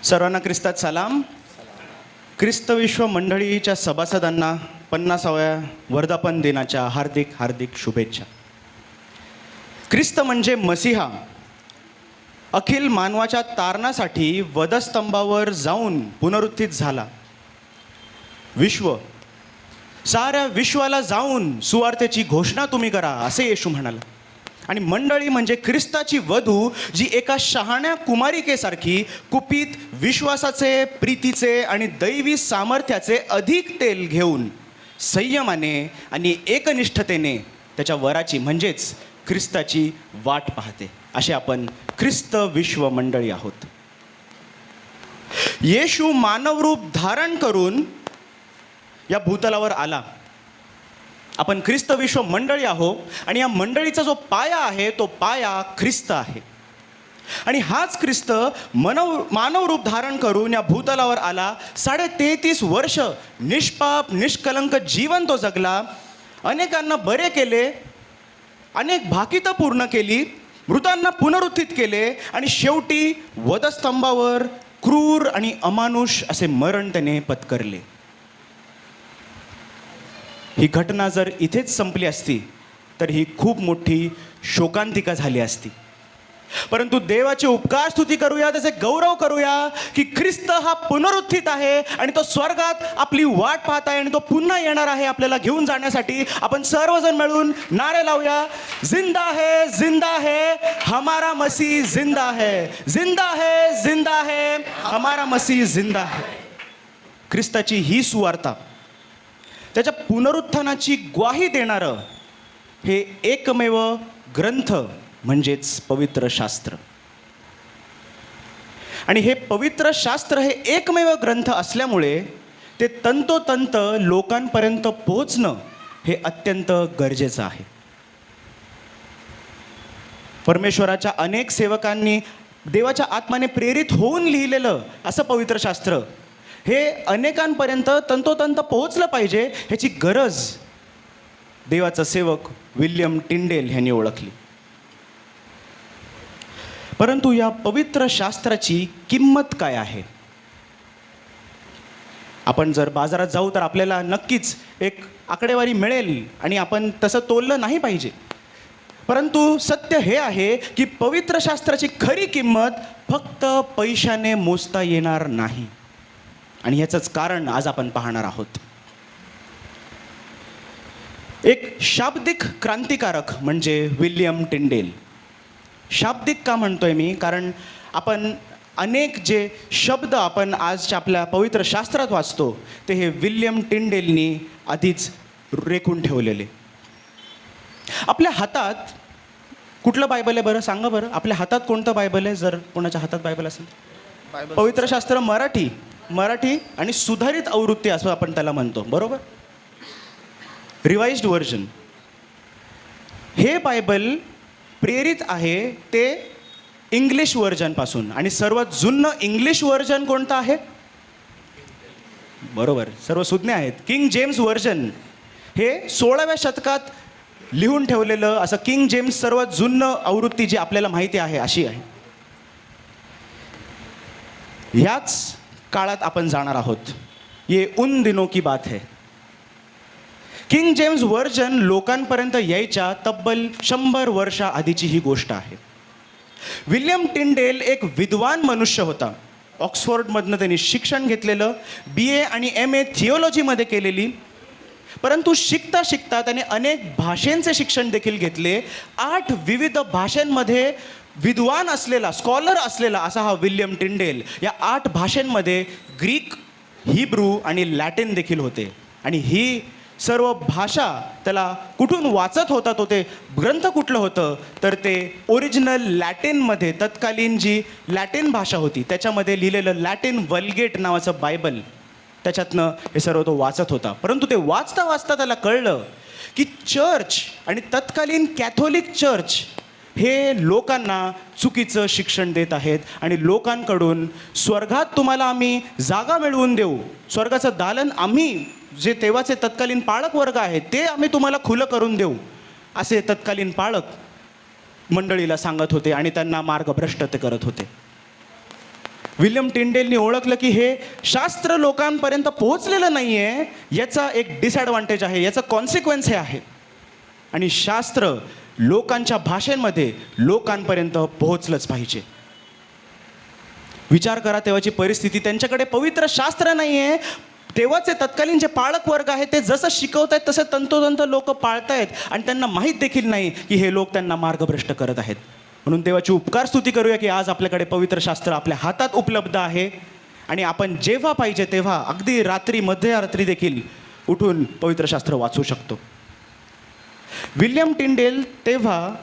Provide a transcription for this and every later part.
सर्वांना ख्रिस्तात सलाम. ख्रिस्त विश्व मंडळीच्या सभासदांना 50व्या वर्धापन दिनाच्या हार्दिक हार्दिक शुभेच्छा. ख्रिस्त म्हणजे मसीहा अखिल मानवाच्या तारणासाठी वधस्तंभावर जाऊन पुनरुत्थित झाला. साऱ्या विश्वाला जाऊन सुवार्तेची घोषणा तुम्ही करा असे येशू म्हणाला. आणि मंडळी म्हणजे ख्रिस्ताची वधू जी एका शहाण्या कुमारिकेसारखी कुपित विश्वासाचे, प्रीतीचे आणि दैवी सामर्थ्याचे अधिक तेल घेऊन संयमाने आणि एकनिष्ठतेने त्याच्या वराची म्हणजेच ख्रिस्ताची वाट पाहते. असे आपण ख्रिस्त विश्व मंडळी आहोत. येशू मानवरूप धारण करून या भूतलावर आला. आपण ख्रिस्त विश्व मंडळी आहोत आणि या मंडळीचा जो पाया आहे तो पाया ख्रिस्त आहे. आणि हाच ख्रिस्त मानव रूप धारण करून या भूतलावर आला. 33.5 वर्ष निष्पाप निष्कलंक जीवन तो जगला. अनेकांना बरे केले, अनेक भाकितं पूर्ण केली, मृतांना पुनरुत्थित केले आणि शेवटी वधस्तंभावर क्रूर आणि अमानुष असे मरण त्याने पत्करले. ही घटना जर इथेच संपली असती तर ही खूप मोठी शोकांतिका झाली असती. परंतु देवाचे उपकार स्तुती करूया, त्याचे गौरव करूया की ख्रिस्त हा पुनरुत्थित आहे आणि तो स्वर्गात आपली वाट पाहत आहे आणि तो पुन्हा येणार आहे आपल्याला घेऊन जाण्यासाठी. आपण सर्वजण मिळून नारे लावूया, जिंदा है जिंदा है हमारा मसीह जिंदा है, जिंदा है जिंदा है हमारा मसीह जिंदा है. ख्रिस्ताची ही सुवार्ता, त्याच्या पुनरुत्थानाची ग्वाही देणारं हे एकमेव ग्रंथ म्हणजेच पवित्र शास्त्र. आणि हे पवित्र शास्त्र हे एकमेव ग्रंथ असल्यामुळे ते तंतोतंत लोकांपर्यंत पोहोचणं हे अत्यंत गरजेचं आहे. परमेश्वराच्या अनेक सेवकांनी देवाच्या आत्म्याने प्रेरित होऊन लिहिलेलं असं पवित्र शास्त्र हे अनेकांपर्यंत तंतोतंत पोहोचलं पाहिजे, ह्याची गरज देवाचा सेवक विल्यम टिंडेल यांनी ओळखली. परंतु या पवित्र शास्त्राची किंमत काय आहे? आपण जर बाजारात जाऊ तर आपल्याला नक्कीच एक आकडेवारी मिळेल आणि आपण तसं तोललं नाही पाहिजे. परंतु सत्य हे आहे की पवित्र शास्त्राची खरी किंमत फक्त पैशाने मोजता येणार नाही. आणि ह्याचंच कारण आज आपण पाहणार आहोत. एक शाब्दिक क्रांतिकारक म्हणजे विल्यम टिंडेल. शाब्दिक का म्हणतोय मी? कारण आपण अनेक जे शब्द आपण आजच्या आपल्या पवित्र शास्त्रात वाचतो ते हे विल्यम टिंडेलनी आधीच रेखून ठेवलेले. आपल्या हातात कुठलं बायबल आहे बरं? सांगा बरं, आपल्या हातात कोणतं बायबल आहे? जर कोणाच्या हातात बायबल असेल, पवित्र शास्त्र मराठी आणि सुधारित आवृत्ती असं आपण त्याला म्हणतो, बरोबर? Revised version. हे बायबल प्रेरित आहे ते इंग्लिश व्हर्जनपासून. आणि सर्वात जुनं इंग्लिश व्हर्जन कोणतं आहे? बरोबर, सर्व सुज्ञ आहेत. किंग जेम्स व्हर्जन हे 16व्या शतकात लिहून ठेवलेलं असं किंग जेम्स सर्वात जुनं आवृत्ती जी आपल्याला माहिती आहे अशी आहे. ह्याच काळात आपण जाणार आहोत. ये उन दिनों की बात है. किंग जेम्स व्हर्जन लोकांपर्यंत यायच्या तब्बल 100 वर्षा आधीची ही गोष्ट आहे. विल्यम टिंडेल एक विद्वान मनुष्य होता. ऑक्सफोर्डमधनं त्यांनी शिक्षण घेतलेलं, BA आणि MA थिओलॉजीमध्ये केलेली. परंतु शिकता शिकता त्याने अनेक भाषांचे शिक्षण देखील घेतले. 8 विविध भाषांमध्ये विद्वान असलेला, स्कॉलर असलेला असा हा विल्यम टिंडेल. या 8 भाषांमध्ये ग्रीक, हिब्रू आणि लॅटिन देखील होते. आणि ही सर्व भाषा त्याला कुठून वाचत होता तो, ते ग्रंथ कुठलं होतं तर ते ओरिजिनल लॅटिनमध्ये, तत्कालीन जी लॅटिन भाषा होती त्याच्यामध्ये लिहिलेलं लॅटिन वल्गेट नावाचं बायबल, त्याच्यातनं हे सर्व तो वाचत होता. परंतु ते वाचता वाचता त्याला कळलं की चर्च आणि तत्कालीन कॅथोलिक चर्च हे लोकांना चुकीचं शिक्षण देत आहेत आणि लोकांकडून स्वर्गात तुम्हाला आम्ही जागा मिळवून देऊ, स्वर्गाचं दालन आम्ही, जे तेव्हाचे तत्कालीन पाळक वर्ग आहेत ते आम्ही तुम्हाला खुलं करून देऊ, असे तत्कालीन पाळक मंडळीला सांगत होते आणि त्यांना मार्गभ्रष्ट ते करत होते. विल्यम टिंडेलनी ओळखलं की हे शास्त्र लोकांपर्यंत पोहोचलेलं नाही आहे, याचा एक डिसॲडव्हान्टेज आहे, याचा कॉन्सिक्वेन्स हे आहे. आणि शास्त्र लोकांच्या भाषेमध्ये लोकांपर्यंत पोहोचलंच पाहिजे. विचार करा तेव्हाची परिस्थिती, त्यांच्याकडे पवित्र शास्त्र नाही आहे. तेव्हाचे तत्कालीन जे पाळक वर्ग आहे ते जसं शिकवत आहेत तसं तंतोतंत लोक पाळतायत आणि त्यांना माहीत देखील नाही की हे लोक त्यांना मार्गभ्रष्ट करत आहेत. म्हणून देवाची उपकार स्तुती करूया की आज आपल्याकडे पवित्र शास्त्र आपल्या हातात उपलब्ध आहे आणि आपण जेव्हा पाहिजे तेव्हा अगदी रात्री मध्यरात्री देखील उठून पवित्र शास्त्र वाचू शकतो. विल्यम टिंडेल तेव्हा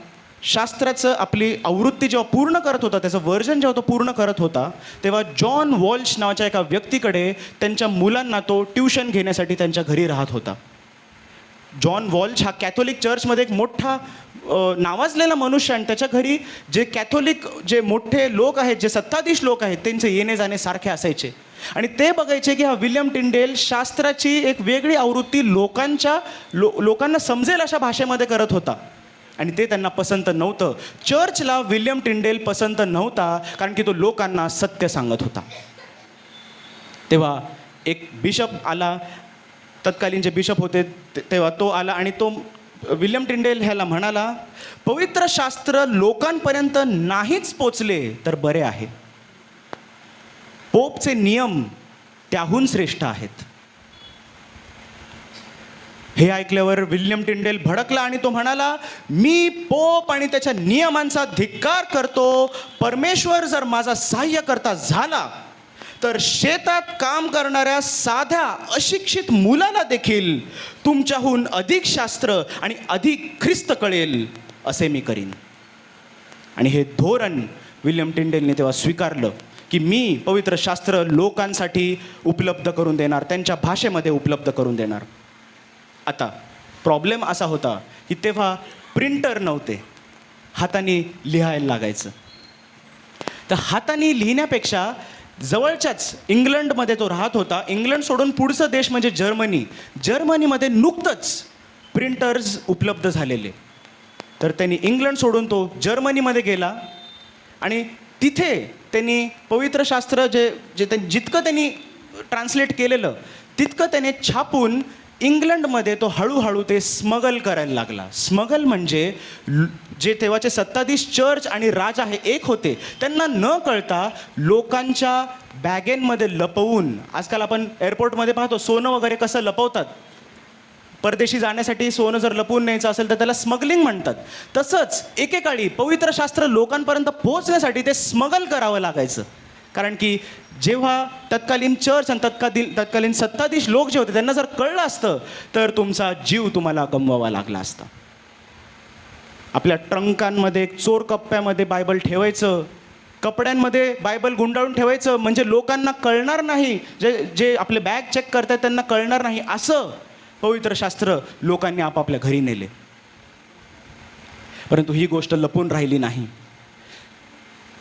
शास्त्राचं आपली आवृत्ती जेव्हा पूर्ण करत होता, त्याचं वर्जन जेव्हा तो पूर्ण करत होता, तेव्हा जॉन वॉल्श नावाच्या एका व्यक्तीकडे त्यांच्या मुलांना तो ट्युशन घेण्यासाठी त्यांच्या घरी राहत होता. जॉन वॉल्श हा कॅथोलिक चर्चमध्ये एक मोठा नावाजलेला मनुष्य आणि त्याच्या घरी जे कॅथोलिक जे मोठे लोक आहेत, जे सत्ताधीश लोक आहेत, त्यांचे येणे जाणे सारखे असायचे आणि ते बघायचे की हा विल्यम टिंडेल शास्त्राची एक वेगळी आवृत्ती लोकांना समजेल अशा भाषेमध्ये करत होता आणि ते त्यांना पसंत नव्हतं. चर्चला विल्यम टिंडेल पसंत नव्हता कारण की तो लोकांना सत्य सांगत होता. तेव्हा एक बिशप आला, तत्कालीन जे बिशप होते तेव्हा तो आला आणि तो विल्यम टिंडेल ह्याला म्हणाला, पवित्र शास्त्र लोकांपर्यंत नाहीच पोचले तर बरे आहे. पोपचे नियम त्याहून श्रेष्ठ आहेत. हे ऐकल्यावर विल्यम टिंडेल भडकला आणि तो म्हणाला, मी पोप आणि त्याच्या नियमांचा धिक्कार करतो. परमेश्वर जर माझा सहाय्यकर्ता झाला तर शेतात काम करणाऱ्या साध्या अशिक्षित मुलाला देखील तुमच्याहून अधिक शास्त्र आणि अधिक ख्रिस्त कळेल असे मी करीन. आणि हे धोरण विल्यम टिंडेलने तेव्हा स्वीकारलं की मी पवित्र शास्त्र लोकांसाठी उपलब्ध करून देणार, त्यांच्या भाषेमध्ये उपलब्ध करून देणार. आता प्रॉब्लेम असा होता की तेव्हा प्रिंटर नव्हते, हाताने लिहायला लागायचं. तर हाताने लिहिण्यापेक्षा जवळच्याच इंग्लंडमध्ये तो राहत होता. इंग्लंड सोडून पुढचा देश म्हणजे जर्मनी. जर्मनीमध्ये नुकतंच प्रिंटर्स उपलब्ध झालेले. तर त्यांनी इंग्लंड सोडून तो जर्मनीमध्ये गेला आणि तिथे त्यांनी पवित्र शास्त्र जितकं त्यांनी ट्रान्सलेट केलेलं तितकं त्याने छापून इंग्लंडमध्ये तो हळूहळू ते स्मगल करायला लागला. स्मगल म्हणजे जे तेव्हाचे सत्ताधीश चर्च आणि राजा हे एक होते, त्यांना न कळता लोकांच्या बॅगेंमध्ये लपवून, आजकाल आपण एअरपोर्टमध्ये पाहतो सोनं वगैरे कसं लपवतात, परदेशी जाण्यासाठी सोनं जर लपवून न्यायचं असेल तर त्याला स्मगलिंग म्हणतात. तसंच एकेकाळी पवित्र शास्त्र लोकांपर्यंत पोहोचण्यासाठी ते स्मगल करावं लागायचं. कारण की जेव्हा तत्कालीन चर्च आणि तत्कालीन सत्ताधीश लोक जे होते त्यांना जर कळलं असतं तर तुमचा जीव तुम्हाला गमवावा लागला असता. आपल्या ट्रंकांमध्ये चोर कप्प्यामध्ये बायबल ठेवायचं, कपड्यांमध्ये बायबल गुंडाळून ठेवायचं, म्हणजे लोकांना कळणार नाही, जे आपले बॅग चेक करतात त्यांना कळणार नाही, असं पवित्र शास्त्र लोकांनी आपापल्या घरी नेले. परंतु ही गोष्ट लपून राहिली नाही.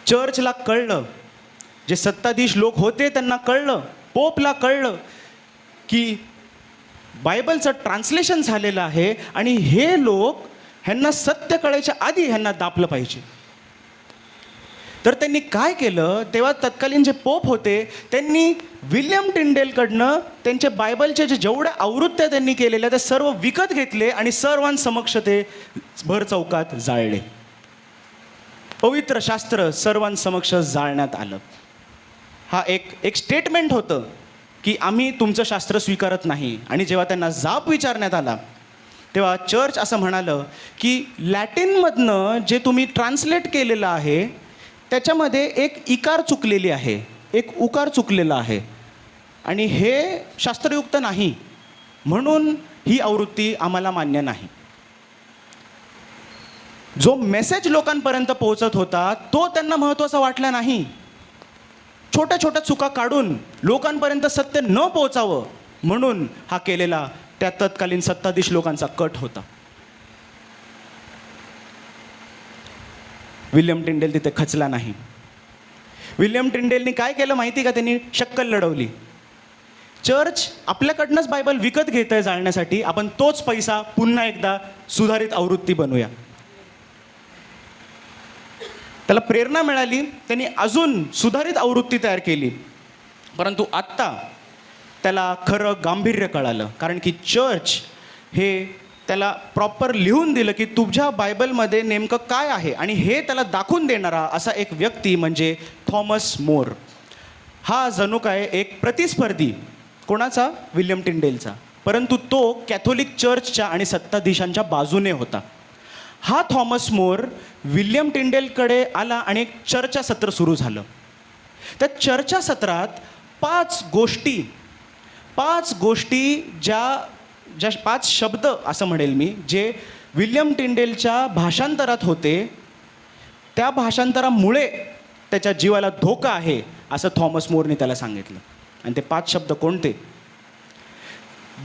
चर्चला कळलं, जे सत्ताधीश लोक होते त्यांना कळलं, पोपला कळलं की बायबलचं ट्रान्सलेशन झालेलं आहे आणि हे लोक ह्यांना सत्य कळायच्या आधी ह्यांना दापलं पाहिजे. तर त्यांनी काय केलं, तेव्हा तत्कालीन जे पोप होते त्यांनी विल्यम टिंडेलकडनं त्यांचे बायबलचे जेवढ्या आवृत्त्या त्यांनी केलेल्या ते सर्व विकत घेतले आणि सर्वांसमक्ष ते भर चौकात जाळले. पवित्र शास्त्र सर्वांसमक्ष जाळण्यात आलं. हा एक स्टेटमेंट होतं की आम्ही तुमचं शास्त्र स्वीकारत नाही. आणि जेव्हा त्यांना जाब विचारण्यात आला तेव्हा चर्च असं म्हणालं की लॅटिनमधनं जे तुम्ही ट्रान्सलेट केलेलं आहे त्याच्यामध्ये एक इकार चुकलेली आहे, एक उकार चुकलेला आहे आणि हे शास्त्रयुक्त नाही, म्हणून ही आवृत्ती आम्हाला मान्य नाही. जो मेसेज लोकांपर्यंत पोहोचत होता तो त्यांना महत्त्वाचा वाटला नाही. छोट्या छोट्या चुका काढून लोकांपर्यंत सत्य न पोहोचावं म्हणून हा केलेला त्या तत्कालीन सत्ताधीश लोकांचा कट होता. विल्यम टिंडेल तिथे खचला नाही. विल्यम टिंडेलनी काय केलं माहिती का, त्यांनी शक्कल लढवली. चर्च आपल्याकडनंच बायबल विकत घेत आहे जाळण्यासाठी, आपण तोच पैसा पुन्हा एकदा सुधारित आवृत्ती बनवूया. त्याला प्रेरणा मिळाली, त्यांनी अजून सुधारित आवृत्ती तयार केली. परंतु आत्ता त्याला खरं गांभीर्य कळालं, कारण की चर्च हे त्याला प्रॉपर लिहून दिलं की तुझ्या बायबलमध्ये नेमकं काय आहे, आणि हे त्याला दाखवून देणारा असा एक व्यक्ती म्हणजे थॉमस मोर. हा जणू काय एक प्रतिस्पर्धी कोणाचा? विल्यम टिंडेलचा. परंतु तो कॅथोलिक चर्चच्या आणि सत्ताधीशांच्या बाजूने होता. हा थॉमस मोर विल्यम टिंडेलकडे आला आणि एक चर्चा सत्र सुरू झालं. त्या चर्चा सत्रात पाच गोष्टी ज्या 5 शब्द असं म्हणेल मी, जे विल्यम टिंडेलच्या भाषांतरात होते, त्या भाषांतरामुळे त्याच्या जीवाला धोका आहे असं थॉमस मोरने त्याला सांगितलं. आणि ते 5 शब्द कोणते?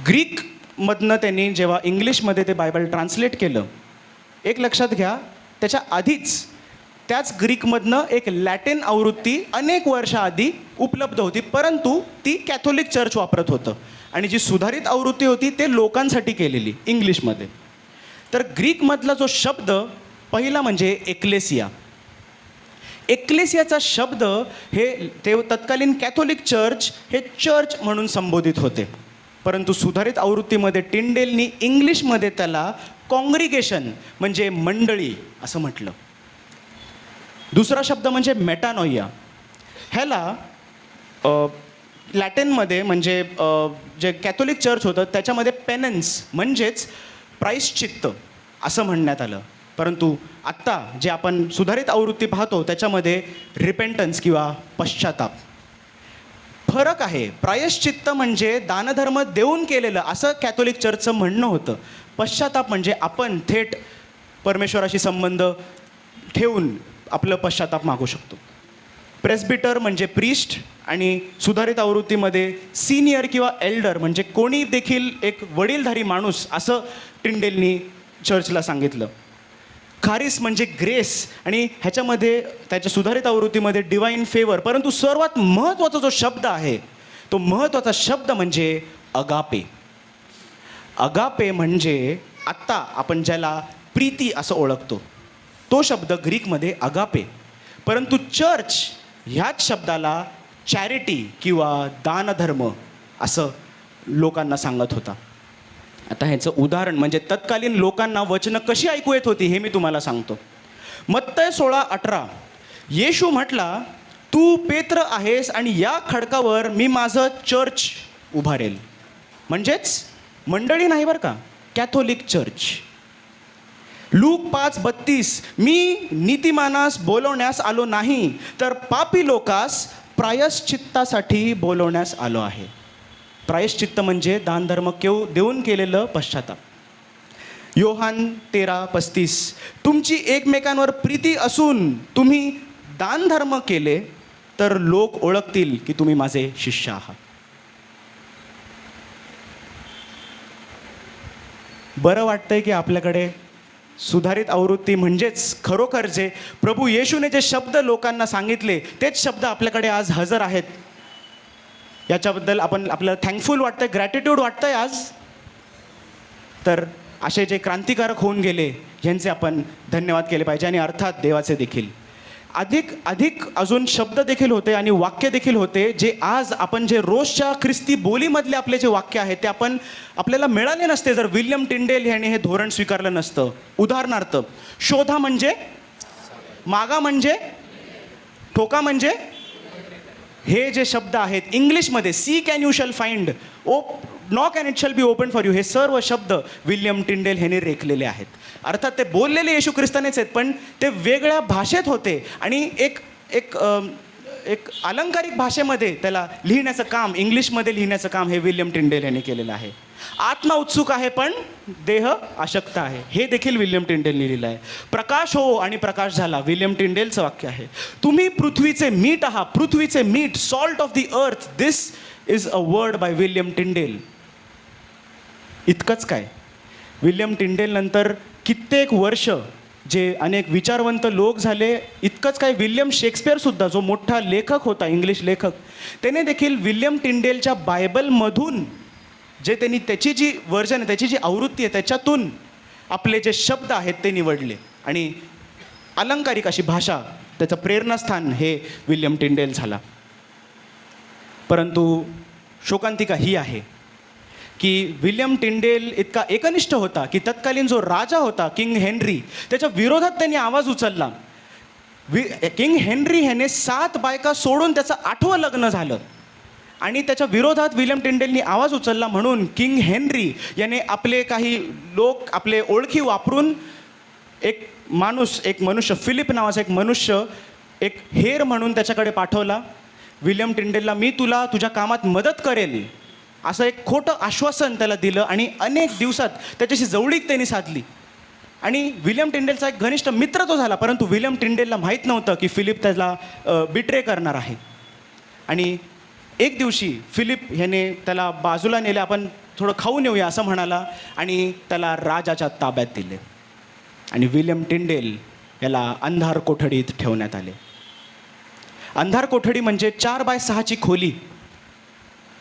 ग्रीकमधनं त्यांनी जेव्हा इंग्लिशमध्ये ते बायबल ट्रान्सलेट केलं, एक लक्षात घ्या, त्याच्या आधीच त्याच ग्रीकमधनं एक लॅटिन आवृत्ती अनेक वर्षाआधी उपलब्ध होती, परंतु ती कॅथोलिक चर्च वापरत होतं. आणि जी सुधारित आवृत्ती होती ते लोकांसाठी केलेली इंग्लिशमध्ये. तर ग्रीकमधला जो शब्द पहिला म्हणजे एक्लेसिया. एक्लेसियाचा शब्द हे ते तत्कालीन कॅथोलिक चर्च हे चर्च म्हणून संबोधित होते, परंतु सुधारित आवृत्तीमध्ये टिंडेलनी इंग्लिशमध्ये त्याला कॉंग्रिगेशन म्हणजे मंडळी असं म्हटलं. दुसरा शब्द म्हणजे मेटानोइया. ह्याला लॅटिनमध्ये म्हणजे जे कॅथोलिक चर्च होतं त्याच्यामध्ये पेनन्स म्हणजेच प्रायश्चित्त असं म्हणण्यात आलं, परंतु आत्ता जे आपण सुधारित आवृत्ती पाहतो त्याच्यामध्ये रिपेंटन्स किंवा पश्चाताप. फरक आहे. प्रायश्चित्त म्हणजे दानधर्म देऊन केलेलं असं कॅथोलिक चर्चचं म्हणणं होतं. पश्चाताप म्हणजे आपण थेट परमेश्वराशी संबंध ठेवून आपलं पश्चाताप मागू शकतो. प्रेस्बिटर म्हणजे प्रीस्ट, आणि सुधारित आवृत्तीमध्ये सिनियर किंवा एल्डर म्हणजे कोणी देखील एक वडीलधारी माणूस असं टिंडेलनी चर्चला सांगितलं. खारीस म्हणजे ग्रेस, आणि ह्याच्यामध्ये त्याच्या सुधारित आवृत्तीमध्ये डिवाइन फेवर. परंतु सर्वात महत्त्वाचा जो शब्द आहे तो महत्त्वाचा शब्द म्हणजे अगापे. अगापे म्हणजे आत्ता आपण ज्याला प्रीती असं ओळखतो तो शब्द ग्रीकमध्ये अगापे, परंतु चर्च ह्याच शब्दाला चॅरिटी किंवा दानधर्म असं लोकांना सांगत होता. आता ह्याचं उदाहरण म्हणजे तत्कालीन लोकांना वचनं कशी ऐकू येत होती हे मी तुम्हाला सांगतो. मत्तय 16:18 येशू म्हटला, तू पेत्र आहेस आणि या खडकावर मी माझं चर्च उभारेल. म्हणजेच मंडळी नाही बरं का, कॅथोलिक चर्च. लूक 5:32 मी नीतिमानास बोलवण्यास आलो नाही, तर पापी लोकास प्रायश्चित्तासाठी बोलवण्यास आलो आहे. प्रायश्चित्त म्हणजे दानधर्म देऊन केलेलं पश्चाताप. योहान 13:35 तुमची एकमेकांवर प्रीती असून तुम्ही दानधर्म केले तर लोक ओळखतील की तुम्ही माझे शिष्य आहात. बरं वाटतंय की आपल्याकडे सुधारित आवृत्ती म्हणजेच खरोखर जे प्रभू येशूने जे शब्द लोकांना सांगितले तेच शब्द आपल्याकडे आज हजर आहेत. याच्याबद्दल आपल्याला थँकफुल वाटतंय, ग्रॅटिट्यूड वाटतंय आज. तर असे जे क्रांतिकारक होऊन गेले यांचे आपण धन्यवाद केले पाहिजे, आणि अर्थात देवाचे देखील. अधिक अजून शब्द देखील होते आणि वाक्य देखील होते जे आज आपण जे रोजच्या ख्रिस्ती बोलीमधले आपले जे वाक्य आहेत ते आपल्याला मिळाले नसते जर विल्यम टिंडेल यांनी हे धोरण स्वीकारलं नसतं. उदाहरणार्थ, शोधा म्हणजे, मागा म्हणजे, ठोका म्हणजे, हे जे शब्द आहेत इंग्लिशमध्ये sick and you shall find, knock and it shall be open for you, हे सर्व शब्द विल्यम टिंडेल ह्यांनी रेखलेले आहेत. अर्थात ते बोललेले येशू ख्रिस्तानेच आहेत, पण ते वेगळ्या भाषेत होते आणि एक अलंकारिक भाषेमध्ये त्याला लिहिण्याचं काम, इंग्लिशमध्ये लिहिण्याचं काम हे विल्यम टिंडेल यांनी केलेलं आहे. आत्मा उत्सुक आहे पण देह अशक्त आहे, हे देखील विल्यम टिंडेलने लिहिलं आहे. प्रकाश हो आणि प्रकाश झाला, विल्यम टिंडेलचं वाक्य आहे. तुम्ही पृथ्वीचे मीठ आहात, पृथ्वीचे मीठ, salt of the earth, this is a word by William Tyndale. इतकंच काय, विल्यम टिंडेल नंतर कित्येक वर्ष जे अनेक विचारवंत लोक झाले, इतकंच काय विल्यम शेक्सपियरसुद्धा जो मोठा लेखक होता, इंग्लिश लेखक, त्याने देखील विल्यम टिंडेलच्या बायबलमधून जे त्यांनी त्याची जी व्हर्जन आहे, त्याची जी आवृत्ती आहे, त्याच्यातून आपले जे शब्द आहेत ते निवडले आणि अलंकारिक अशी भाषा त्याचं प्रेरणास्थान हे विल्यम टिंडेल झाला. परंतु शोकांतिका ही आहे की विल्यम टिंडेल इतका एकनिष्ठ होता की तत्कालीन जो राजा होता किंग हेनरी, त्याच्या विरोधात त्यांनी आवाज उचलला. किंग हेनरी ह्याने 7 बायका सोडून त्याचं 8वं लग्न झालं आणि त्याच्या विरोधात विल्यम टिंडेलनी आवाज उचलला. म्हणून किंग हेनरी याने आपले काही लोक, आपले ओळखी वापरून एक मनुष्य, फिलिप नावाचा एक मनुष्य, एक हेर म्हणून त्याच्याकडे पाठवला. विल्यम टिंडेलला मी तुला तुझ्या कामात मदत करेल असं एक खोटं आश्वासन त्याला दिलं आणि अनेक दिवसात त्याच्याशी जवळीक त्यांनी साधली आणि विल्यम टिंडेलचा एक घनिष्ठ मित्र तो झाला. परंतु विल्यम टिंडेलला माहीत नव्हतं की फिलिप त्याला बिट्रे करणार आहे. आणि एक दिवशी फिलिप ह्याने त्याला बाजूला नेले, आपण थोडं खाऊन येऊया असं म्हणाला आणि त्याला राजाच्या ताब्यात दिले आणि विल्यम टिंडेल याला अंधार कोठडीत ठेवण्यात आले. अंधार कोठडी म्हणजे 4x6ची खोली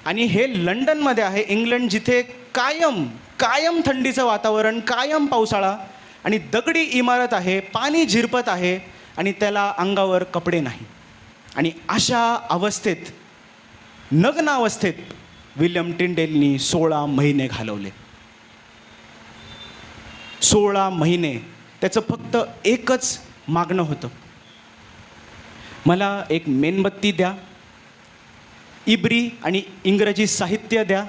आणि हे लंडनमध्ये आहे, इंग्लंड, जिथे कायम थंडीचं वातावरण, कायम पावसाळा आणि दगडी इमारत आहे, पाणी झिरपत आहे आणि त्याला अंगावर कपडे नाही. आणि अशा अवस्थेत, नग्न अवस्थेत विल्यम टिंडेलनी 16 महिने घालवले. 16 महिने त्याचं फक्त एकच मागणं होतं, मला एक मेणबत्ती द्या, इब्री आणि इंग्रजी साहित्य द्या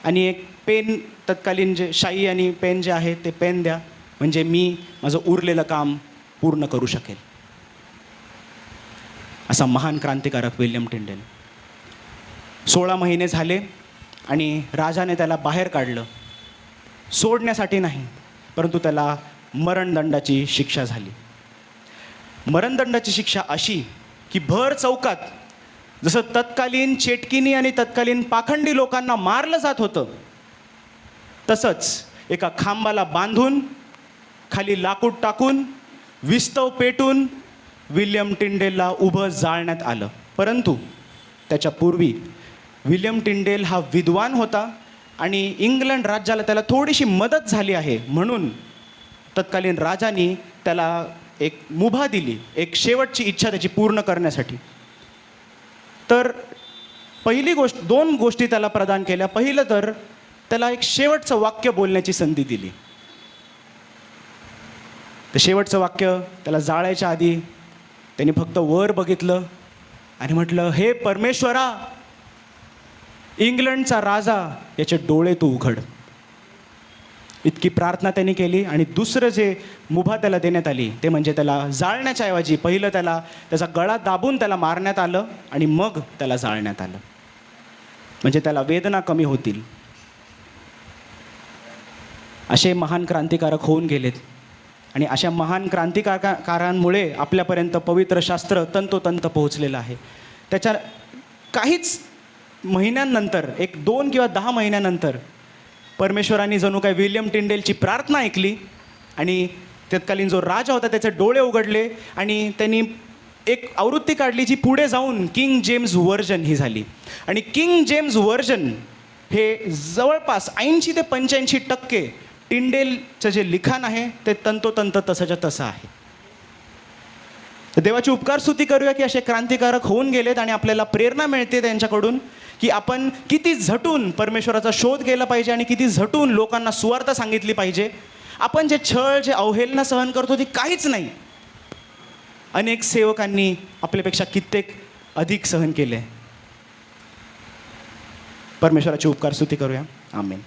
आणि एक पेन, तत्कालीन जे शाई आणि पेन जे आहे ते पेन द्या, म्हणजे मी माझं उरलेलं काम पूर्ण करू शकेल. असा महान क्रांतिकारक विल्यम टिंडेल. 16 महिने झाले आणि राजाने त्याला बाहेर काढलं, सोडण्यासाठी नाही, परंतु त्याला मरणदंडाची शिक्षा झाली. मरणदंडाची शिक्षा अशी की भर चौकात जसं तत्कालीन चेटकिनी आणि तत्कालीन पाखंडी लोकांना मारलं जात होतं, तसंच एका खांबाला बांधून खाली लाकूड टाकून विस्तव पेटून विल्यम टिंडेलला उभं जाळण्यात आलं. परंतु त्याच्या पूर्वी विल्यम टिंडेल हा विद्वान होता आणि इंग्लंड राज्याला त्याला थोडीशी मदत झाली आहे, म्हणून तत्कालीन राजांनी त्याला एक मुभा दिली, एक शेवटची इच्छा त्याची पूर्ण करण्यासाठी. तर पहिली गोष्ट, 2 गोष्टी त्याला प्रदान केल्या. पहिलं तर त्याला एक शेवटचं वाक्य बोलण्याची संधी दिली. ते शेवटचं वाक्य त्याला जाळायच्या आधी त्यांनी फक्त वर बघितलं आणि म्हटलं, हे परमेश्वरा, इंग्लंडचा राजा, याचे डोळे तू उघड. इतकी प्रार्थना त्यांनी केली. आणि दुसरं जे मुभा त्याला देण्यात आली ते म्हणजे त्याला जाळण्याच्या ऐवजी पहिलं त्याचा गळा दाबून त्याला मारण्यात आलं आणि मग त्याला जाळण्यात आलं, म्हणजे त्याला वेदना कमी होतील. असे महान क्रांतिकारक होऊन गेलेत आणि अशा महान क्रांतिकारकांमुळे आपल्यापर्यंत पवित्र शास्त्र तंतोतंत पोहोचलेलं आहे. त्याच्या काहीच महिन्यांनंतर, 1, 2 किंवा 10 महिन्यानंतर परमेश्वरांनी जणू काय विल्यम टिंडेलची प्रार्थना ऐकली आणि तत्कालीन जो राजा होता त्याचे डोळे उघडले आणि त्यांनी एक आवृत्ती काढली जी पुढे जाऊन किंग जेम्स व्हर्जन ही झाली. आणि किंग जेम्स व्हर्जन हे जवळपास 80 ते 85% टिंडेलचं जे लिखाण आहे ते तंतोतंत तसंच्या तसं आहे. तर देवाची उपकारस्तुती करूया की असे क्रांतिकारक होऊन गेलेत आणि आपल्याला प्रेरणा मिळते त्यांच्याकडून की आपण किती झटून परमेश्वराचा शोध केला पाहिजे आणि किती झटून लोकांना सुवार्ता सांगितली पाहिजे. आपण जे छळ, जे अवहेलना सहन करतो ती काहीच नाही, अनेक सेवकांनी आपल्यापेक्षा कित्येक अधिक सहन केले. परमेश्वराची उपकारस्तुती करूया. आमेन.